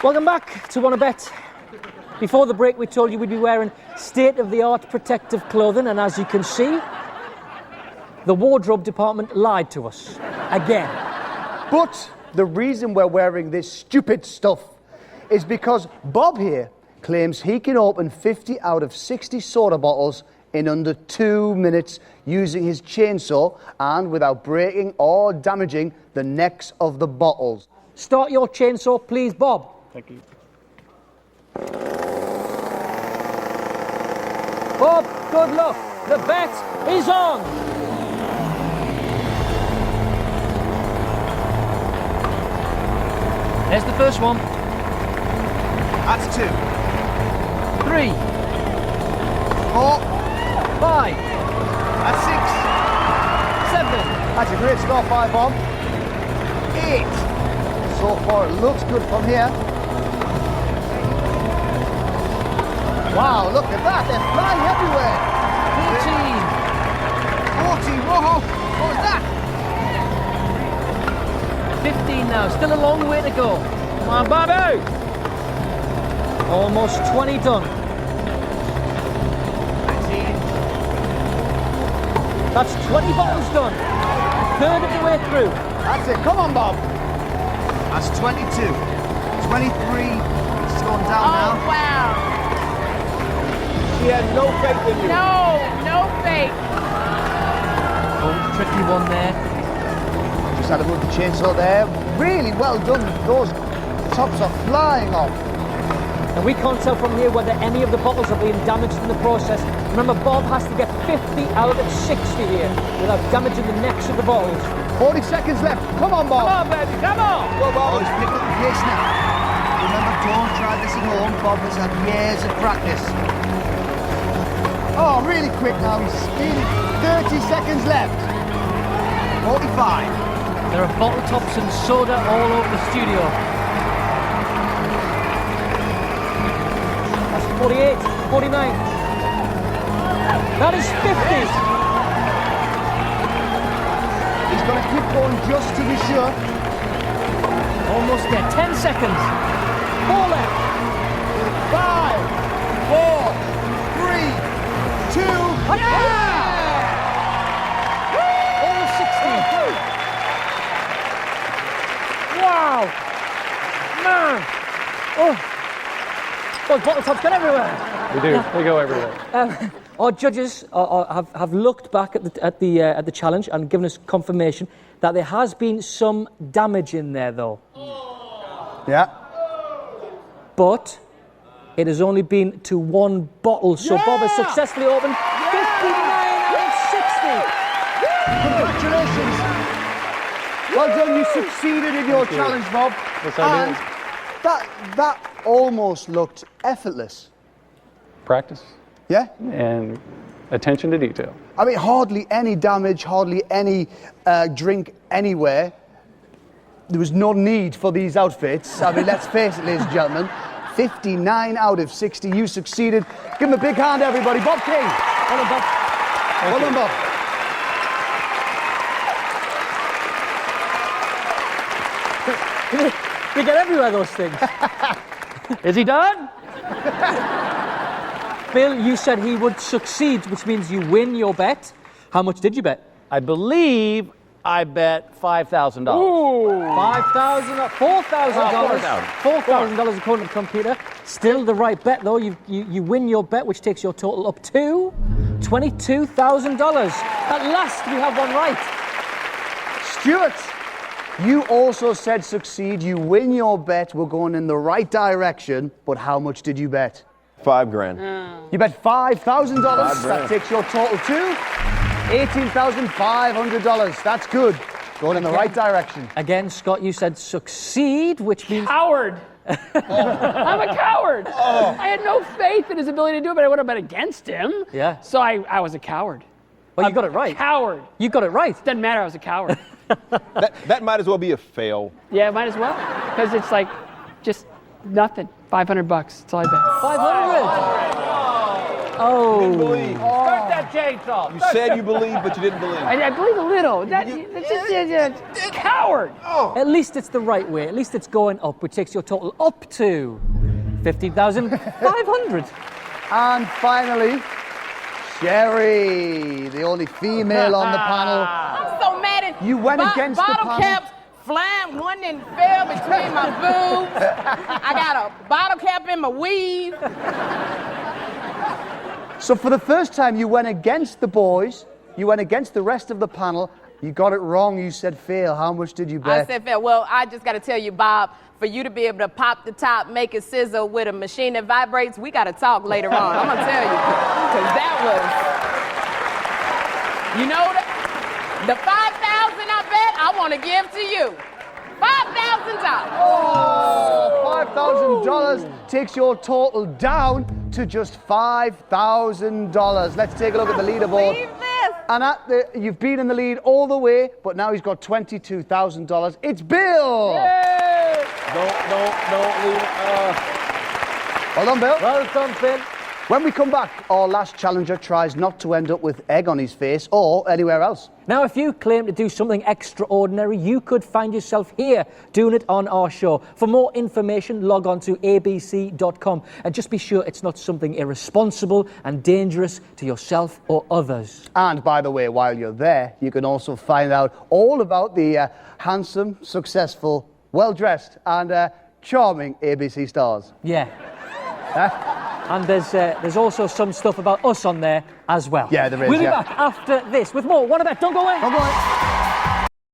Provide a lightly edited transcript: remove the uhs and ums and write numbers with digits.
Welcome back to Wanna Bet. Before the break, we told you we'd be wearing state-of-the-art protective clothing, and as you can see, the wardrobe department lied to us again. But the reason we're wearing this stupid stuff is because Bob here claims he can open 50 out of 60 soda bottles in under 2 minutes using his chainsaw and without breaking or damaging the necks of the bottles. Start your chainsaw, please, Bob. Thank you. Bob, good luck. The bet is on. There's the first one. That's 2. 3, 4. 5, That's 6. 7. That's a great score, 5, Bob. 8. So far, it looks good from here. Wow, look at that. They're flying everywhere. 14. 40. Whoa. What was that? 15 now. Still a long way to go. Come on, Bobby. Almost 20 done. 19. That's 20 bottles done. Third of the way through. That's it. Come on, Bob. That's 22. 23. It's going down now. Wow. She had no faith in you. No faith. Oh, tricky one there. Just had a look at the chainsaw there. Really well done. Those tops are flying off. And we can't tell from here whether any of the bottles are being damaged in the process. Remember, Bob has to get 50 out of 60 here without damaging the necks of the bottles. 40 seconds left. Come on, Bob. Come on, baby, come on! Go, Bob. Oh, he's picked up the pace now. Remember, don't try this at home. Bob has had years of practice. Oh, really quick now. He's speeding. 30 seconds left. 45. There are bottle tops and soda all over the studio. That's 48, 49. That is 50. He's going to keep going just to be sure. Almost there. 10 seconds. 4 left. 5, 4, 3, 2. Almost 60. Wow. Man. Oh. Those bottle tops get everywhere. We do. They go everywhere. Our judges have looked back at the challenge and given us confirmation that there has been some damage in there, though. Yeah. But it has only been to one bottle, so Bob has successfully opened 59 out of 60. Congratulations. Well done. You succeeded in your challenge, Bob. Yes, I And did. that almost looked effortless. Practice Yeah? and attention to detail. I mean, hardly any damage, hardly any drink anywhere. There was no need for these outfits. I mean, let's face it, ladies and gentlemen. 59 out of 60. You succeeded. Give him a big hand, everybody. Bob King. Well done, Bob. Well done, Bob. They get everywhere, those things. Is he done? Bill, you said he would succeed, which means you win your bet. How much did you bet? I believe I bet $5,000. $5,000, $4,000. $4,000 according to the computer. Still the right bet, though. You win your bet, which takes your total up to $22,000. At last, we have one right. Stuart, you also said succeed. You win your bet. We're going in the right direction. But how much did you bet? $5,000. You bet $5,000. $5,000. That takes your total to $18,500. That's good. Going in the right direction. Again, Scott, you said succeed, which means... Coward. I'm a coward. I had no faith in his ability to do it, but I would have bet against him. Yeah. So I was a coward. Well, you got it right. Coward. You got it right. Doesn't matter, I was a coward. That might as well be a fail. Yeah, might as well. Because it's like, just nothing. $500. That's all I bet. 500. Oh. Believe. Start that chainsaw. You said you believed, but you didn't believe. I believe a little. That's just coward. At least it's the right way. At least it's going up, which takes your total up to 15,500. And finally, Sherry, the only female on the panel. I'm so mad at You went against the bottle panel. caps flying, one and fell between my boobs. I got a bottle cap in my weave. So for the first time, you went against the boys. You went against the rest of the panel. You got it wrong. You said fail. How much did you bet? I said, fail. Well, I just got to tell you, Bob, for you to be able to pop the top, make it sizzle with a machine that vibrates, we got to talk later on. I'm going to tell you. Because that was, you know, the 5,000 I bet, I want to give to you. $5,000. Oh, $5,000 takes your total down to just $5,000. Let's take a look at the leaderboard. Believe this. And you've been in the lead all the way, but now he's got $22,000. It's Bill. Don't leave. Well done, Bill. Well done, Phil. When we come back, our last challenger tries not to end up with egg on his face or anywhere else. Now, if you claim to do something extraordinary, you could find yourself here doing it on our show. For more information, log on to abc.com and just be sure it's not something irresponsible and dangerous to yourself or others. And by the way, while you're there, you can also find out all about the handsome, successful, well-dressed and charming ABC stars. Yeah. And there's also some stuff about us on there as well. Yeah, there is, We'll be yeah. back after this with more What About. Don't go away. Don't go away.